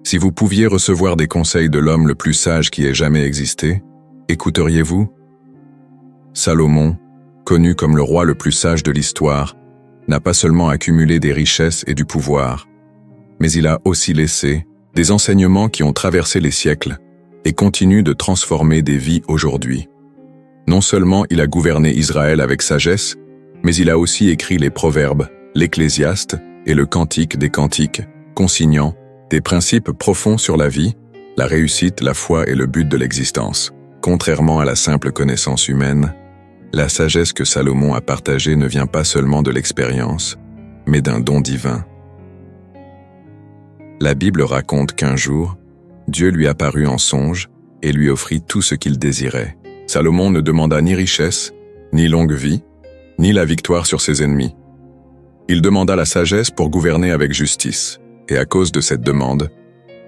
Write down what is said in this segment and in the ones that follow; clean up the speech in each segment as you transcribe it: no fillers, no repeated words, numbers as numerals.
Si vous pouviez recevoir des conseils de l'homme le plus sage qui ait jamais existé, écouteriez-vous? Salomon, connu comme le roi le plus sage de l'histoire, n'a pas seulement accumulé des richesses et du pouvoir, mais il a aussi laissé des enseignements qui ont traversé les siècles et continuent de transformer des vies aujourd'hui. Non seulement il a gouverné Israël avec sagesse, mais il a aussi écrit les Proverbes, l'Ecclésiaste et le Cantique des Cantiques, consignant des principes profonds sur la vie, la réussite, la foi et le but de l'existence. Contrairement à la simple connaissance humaine, la sagesse que Salomon a partagée ne vient pas seulement de l'expérience, mais d'un don divin. La Bible raconte qu'un jour, Dieu lui apparut en songe et lui offrit tout ce qu'il désirait. Salomon ne demanda ni richesse, ni longue vie, ni la victoire sur ses ennemis. Il demanda la sagesse pour gouverner avec justice, et à cause de cette demande,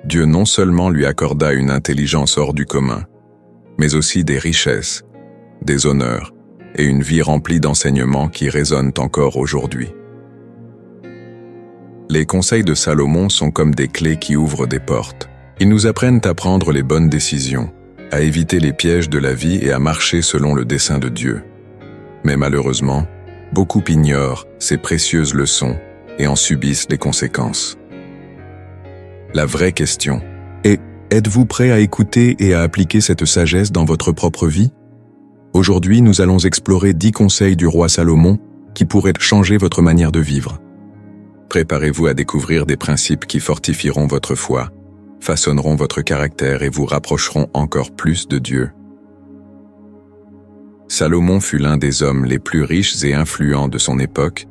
Dieu non seulement lui accorda une intelligence hors du commun, mais aussi des richesses, des honneurs et une vie remplie d'enseignements qui résonnent encore aujourd'hui. Les conseils de Salomon sont comme des clés qui ouvrent des portes. Ils nous apprennent à prendre les bonnes décisions, à éviter les pièges de la vie et à marcher selon le dessein de Dieu. Mais malheureusement, beaucoup ignorent ces précieuses leçons et en subissent les conséquences. La vraie question est: êtes-vous prêt à écouter et à appliquer cette sagesse dans votre propre vie? Aujourd'hui, nous allons explorer 10 conseils du roi Salomon qui pourraient changer votre manière de vivre. Préparez-vous à découvrir des principes qui fortifieront votre foi, façonneront votre caractère et vous rapprocheront encore plus de Dieu. Salomon fut l'un des hommes les plus riches et influents de son époque,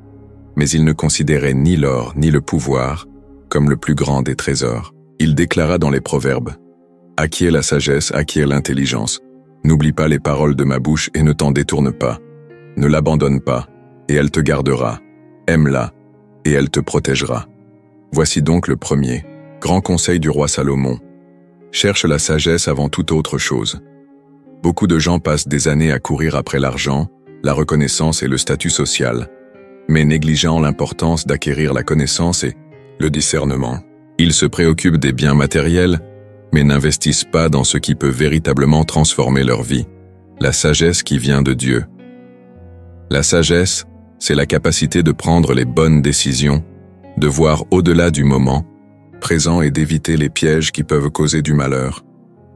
mais il ne considérait ni l'or ni le pouvoir comme le plus grand des trésors. Il déclara dans les Proverbes: « Acquiert la sagesse, acquiert l'intelligence. N'oublie pas les paroles de ma bouche et ne t'en détourne pas. Ne l'abandonne pas, et elle te gardera. Aime-la, et elle te protégera. » Voici donc le premier, grand conseil du roi Salomon. Cherche la sagesse avant toute autre chose. Beaucoup de gens passent des années à courir après l'argent, la reconnaissance et le statut social, mais négligeant l'importance d'acquérir la connaissance et le discernement. Ils se préoccupent des biens matériels, mais n'investissent pas dans ce qui peut véritablement transformer leur vie, la sagesse qui vient de Dieu. La sagesse, c'est la capacité de prendre les bonnes décisions, de voir au-delà du moment présent et d'éviter les pièges qui peuvent causer du malheur.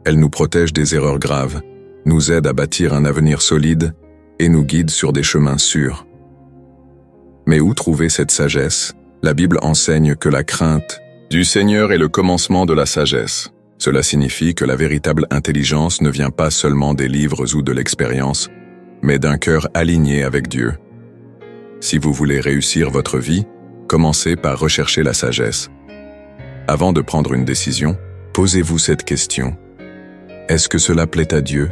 Elle nous protège des erreurs graves, nous aide à bâtir un avenir solide et nous guide sur des chemins sûrs. Mais où trouver cette sagesse? La Bible enseigne que la crainte du Seigneur est le commencement de la sagesse. Cela signifie que la véritable intelligence ne vient pas seulement des livres ou de l'expérience, mais d'un cœur aligné avec Dieu. Si vous voulez réussir votre vie, commencez par rechercher la sagesse. Avant de prendre une décision, posez-vous cette question. Est-ce que cela plaît à Dieu?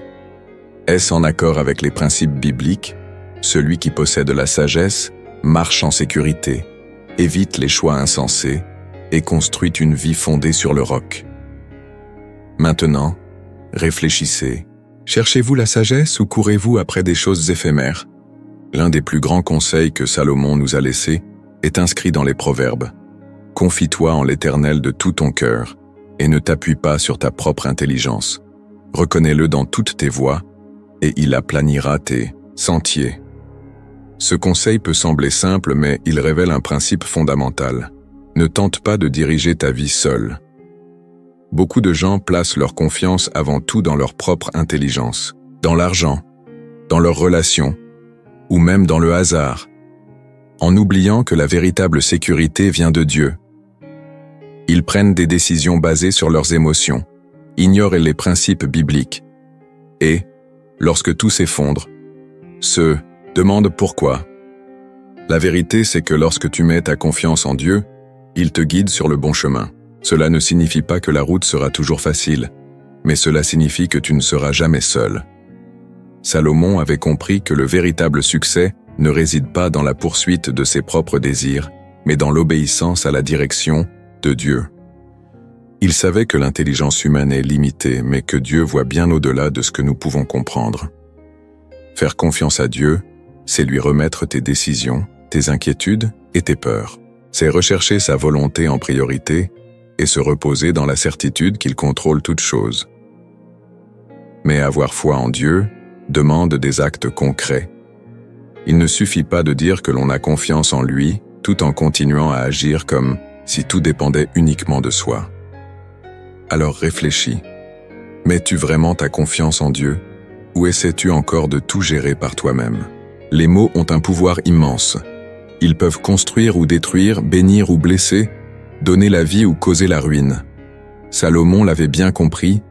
Est-ce en accord avec les principes bibliques? Celui qui possède la sagesse marche en sécurité, évite les choix insensés et construit une vie fondée sur le roc. Maintenant, réfléchissez. Cherchez-vous la sagesse ou courez-vous après des choses éphémères? L'un des plus grands conseils que Salomon nous a laissés est inscrit dans les Proverbes. Confie-toi en l'Éternel de tout ton cœur et ne t'appuie pas sur ta propre intelligence. Reconnais-le dans toutes tes voies et il aplanira tes sentiers. Ce conseil peut sembler simple, mais il révèle un principe fondamental. Ne tente pas de diriger ta vie seul. Beaucoup de gens placent leur confiance avant tout dans leur propre intelligence, dans l'argent, dans leurs relations, ou même dans le hasard, en oubliant que la véritable sécurité vient de Dieu. Ils prennent des décisions basées sur leurs émotions, ignorent les principes bibliques, et, lorsque tout s'effondre, se demandent pourquoi. La vérité, c'est que lorsque tu mets ta confiance en Dieu, il te guide sur le bon chemin. Cela ne signifie pas que la route sera toujours facile, mais cela signifie que tu ne seras jamais seul. Salomon avait compris que le véritable succès ne réside pas dans la poursuite de ses propres désirs, mais dans l'obéissance à la direction de Dieu. Il savait que l'intelligence humaine est limitée, mais que Dieu voit bien au-delà de ce que nous pouvons comprendre. Faire confiance à Dieu, c'est lui remettre tes décisions, tes inquiétudes et tes peurs. C'est rechercher sa volonté en priorité et se reposer dans la certitude qu'il contrôle toutes choses. Mais avoir foi en Dieu demande des actes concrets. Il ne suffit pas de dire que l'on a confiance en lui tout en continuant à agir comme si tout dépendait uniquement de soi. Alors réfléchis. Mets-tu vraiment ta confiance en Dieu ou essaies-tu encore de tout gérer par toi-même? Les mots ont un pouvoir immense. Ils peuvent construire ou détruire, bénir ou blesser, donner la vie ou causer la ruine. Salomon l'avait bien compris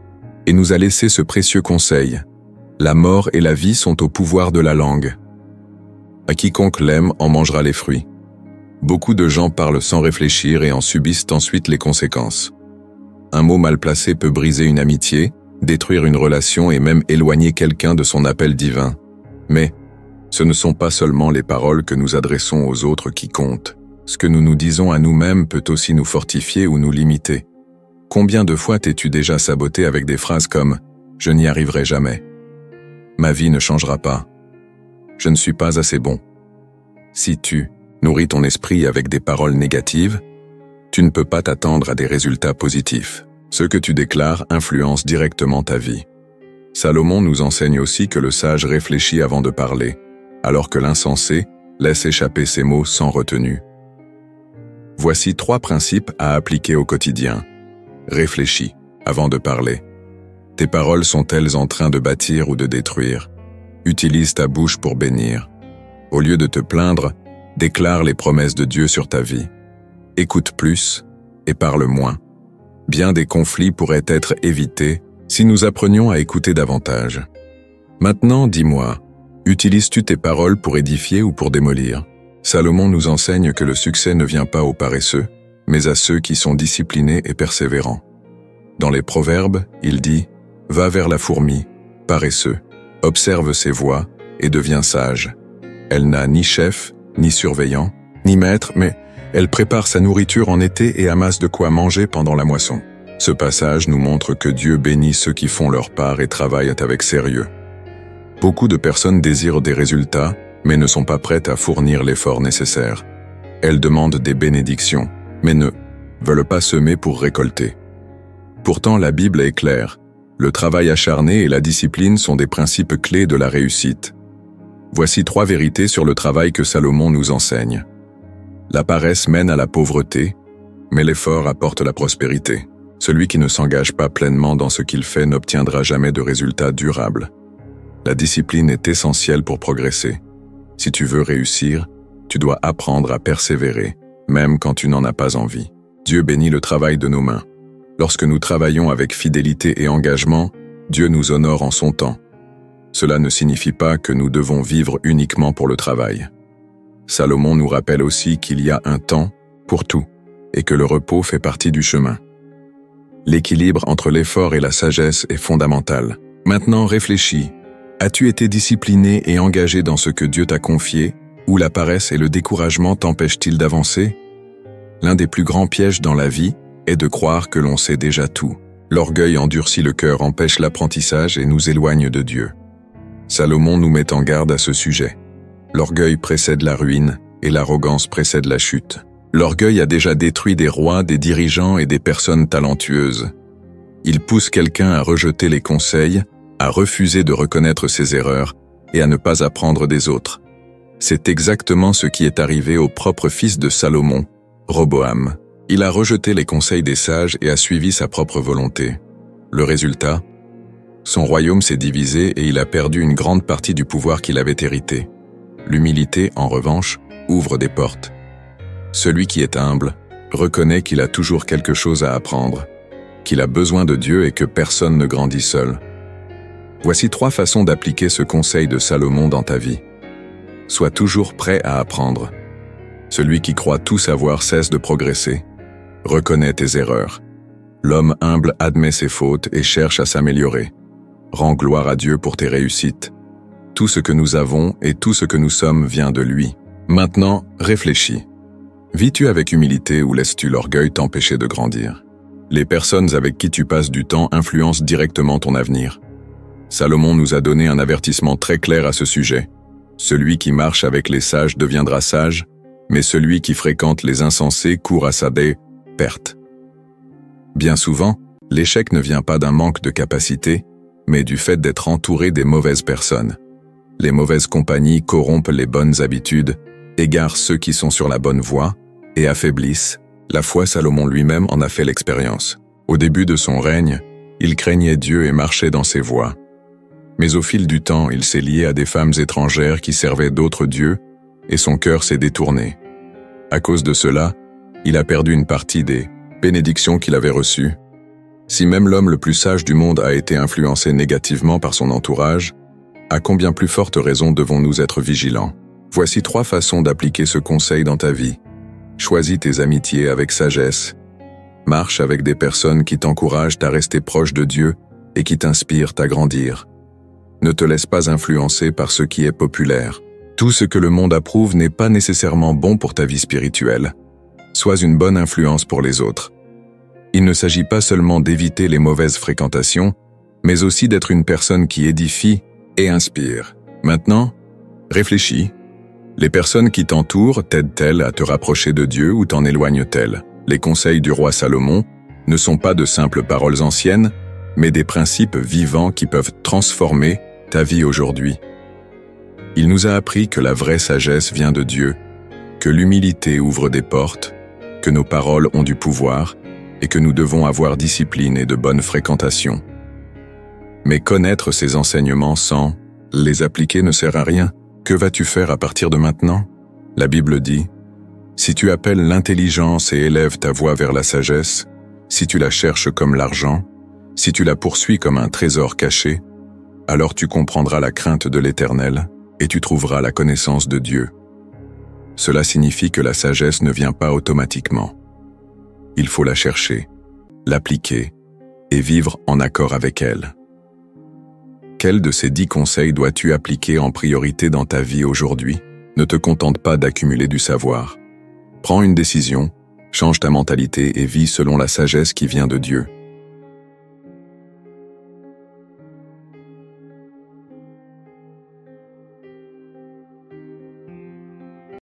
et nous a laissé ce précieux conseil. La mort et la vie sont au pouvoir de la langue. À quiconque l'aime en mangera les fruits. Beaucoup de gens parlent sans réfléchir et en subissent ensuite les conséquences. Un mot mal placé peut briser une amitié, détruire une relation et même éloigner quelqu'un de son appel divin. Mais ce ne sont pas seulement les paroles que nous adressons aux autres qui comptent. Ce que nous nous disons à nous-mêmes peut aussi nous fortifier ou nous limiter. Combien de fois t'es-tu déjà saboté avec des phrases comme « Je n'y arriverai jamais »,« Ma vie ne changera pas »,« Je ne suis pas assez bon ». Si tu nourris ton esprit avec des paroles négatives, tu ne peux pas t'attendre à des résultats positifs. Ce que tu déclares influence directement ta vie. Salomon nous enseigne aussi que le sage réfléchit avant de parler, alors que l'insensé laisse échapper ses mots sans retenue. Voici 3 principes à appliquer au quotidien. Réfléchis avant de parler. Tes paroles sont-elles en train de bâtir ou de détruire? Utilise ta bouche pour bénir. Au lieu de te plaindre, déclare les promesses de Dieu sur ta vie. Écoute plus et parle moins. Bien des conflits pourraient être évités si nous apprenions à écouter davantage. Maintenant, dis-moi, utilises-tu tes paroles pour édifier ou pour démolir? Salomon nous enseigne que le succès ne vient pas aux paresseux, mais à ceux qui sont disciplinés et persévérants. Dans les Proverbes, il dit « Va vers la fourmi, paresseux, observe ses voies et deviens sage. Elle n'a ni chef, ni surveillant, ni maître, mais elle prépare sa nourriture en été et amasse de quoi manger pendant la moisson. » Ce passage nous montre que Dieu bénit ceux qui font leur part et travaillent avec sérieux. Beaucoup de personnes désirent des résultats, mais ne sont pas prêtes à fournir l'effort nécessaire. Elles demandent des bénédictions, mais ne veulent pas semer pour récolter. Pourtant, la Bible est claire. Le travail acharné et la discipline sont des principes clés de la réussite. Voici 3 vérités sur le travail que Salomon nous enseigne. La paresse mène à la pauvreté, mais l'effort apporte la prospérité. Celui qui ne s'engage pas pleinement dans ce qu'il fait n'obtiendra jamais de résultats durables. La discipline est essentielle pour progresser. Si tu veux réussir, tu dois apprendre à persévérer, même quand tu n'en as pas envie. Dieu bénit le travail de nos mains. Lorsque nous travaillons avec fidélité et engagement, Dieu nous honore en son temps. Cela ne signifie pas que nous devons vivre uniquement pour le travail. Salomon nous rappelle aussi qu'il y a un temps pour tout et que le repos fait partie du chemin. L'équilibre entre l'effort et la sagesse est fondamental. Maintenant, réfléchis. As-tu été discipliné et engagé dans ce que Dieu t'a confié, ou la paresse et le découragement t'empêchent-ils d'avancer? L'un des plus grands pièges dans la vie est de croire que l'on sait déjà tout. L'orgueil endurcit le cœur, empêche l'apprentissage et nous éloigne de Dieu. Salomon nous met en garde à ce sujet. L'orgueil précède la ruine et l'arrogance précède la chute. L'orgueil a déjà détruit des rois, des dirigeants et des personnes talentueuses. Il pousse quelqu'un à rejeter les conseils, à refuser de reconnaître ses erreurs et à ne pas apprendre des autres. C'est exactement ce qui est arrivé au propre fils de Salomon, Roboam. Il a rejeté les conseils des sages et a suivi sa propre volonté. Le résultat? Son royaume s'est divisé et il a perdu une grande partie du pouvoir qu'il avait hérité. L'humilité, en revanche, ouvre des portes. Celui qui est humble reconnaît qu'il a toujours quelque chose à apprendre, qu'il a besoin de Dieu et que personne ne grandit seul. Voici 3 façons d'appliquer ce conseil de Salomon dans ta vie. Sois toujours prêt à apprendre. Celui qui croit tout savoir cesse de progresser. Reconnais tes erreurs. L'homme humble admet ses fautes et cherche à s'améliorer. Rends gloire à Dieu pour tes réussites. Tout ce que nous avons et tout ce que nous sommes vient de lui. Maintenant, réfléchis. Vis-tu avec humilité ou laisses-tu l'orgueil t'empêcher de grandir? Les personnes avec qui tu passes du temps influencent directement ton avenir. Salomon nous a donné un avertissement très clair à ce sujet. Celui qui marche avec les sages deviendra sage, mais celui qui fréquente les insensés court à sa perte. Bien souvent, l'échec ne vient pas d'un manque de capacité, mais du fait d'être entouré des mauvaises personnes. Les mauvaises compagnies corrompent les bonnes habitudes, égarent ceux qui sont sur la bonne voie et affaiblissent la foi. Salomon lui-même en a fait l'expérience. Au début de son règne, il craignait Dieu et marchait dans ses voies. Mais au fil du temps, il s'est lié à des femmes étrangères qui servaient d'autres dieux et son cœur s'est détourné. À cause de cela, il a perdu une partie des bénédictions qu'il avait reçues. Si même l'homme le plus sage du monde a été influencé négativement par son entourage, à combien plus forte raison devons-nous être vigilants? Voici 3 façons d'appliquer ce conseil dans ta vie. Choisis tes amitiés avec sagesse. Marche avec des personnes qui t'encouragent à rester proche de Dieu et qui t'inspirent à grandir. Ne te laisse pas influencer par ce qui est populaire. Tout ce que le monde approuve n'est pas nécessairement bon pour ta vie spirituelle. Sois une bonne influence pour les autres. Il ne s'agit pas seulement d'éviter les mauvaises fréquentations, mais aussi d'être une personne qui édifie et inspire. Maintenant, réfléchis. Les personnes qui t'entourent t'aident-elles à te rapprocher de Dieu ou t'en éloignent-elles? Les conseils du roi Salomon ne sont pas de simples paroles anciennes, mais des principes vivants qui peuvent transformer ta vie aujourd'hui. Il nous a appris que la vraie sagesse vient de Dieu, que l'humilité ouvre des portes, que nos paroles ont du pouvoir et que nous devons avoir discipline et de bonnes fréquentations. Mais connaître ces enseignements sans les appliquer ne sert à rien. Que vas-tu faire à partir de maintenant? La Bible dit, « Si tu appelles l'intelligence et élèves ta voix vers la sagesse, si tu la cherches comme l'argent, si tu la poursuis comme un trésor caché, alors tu comprendras la crainte de l'Éternel et tu trouveras la connaissance de Dieu. » Cela signifie que la sagesse ne vient pas automatiquement. Il faut la chercher, l'appliquer et vivre en accord avec elle. Quel de ces 10 conseils dois-tu appliquer en priorité dans ta vie aujourd'hui? Ne te contente pas d'accumuler du savoir. Prends une décision, change ta mentalité et vis selon la sagesse qui vient de Dieu.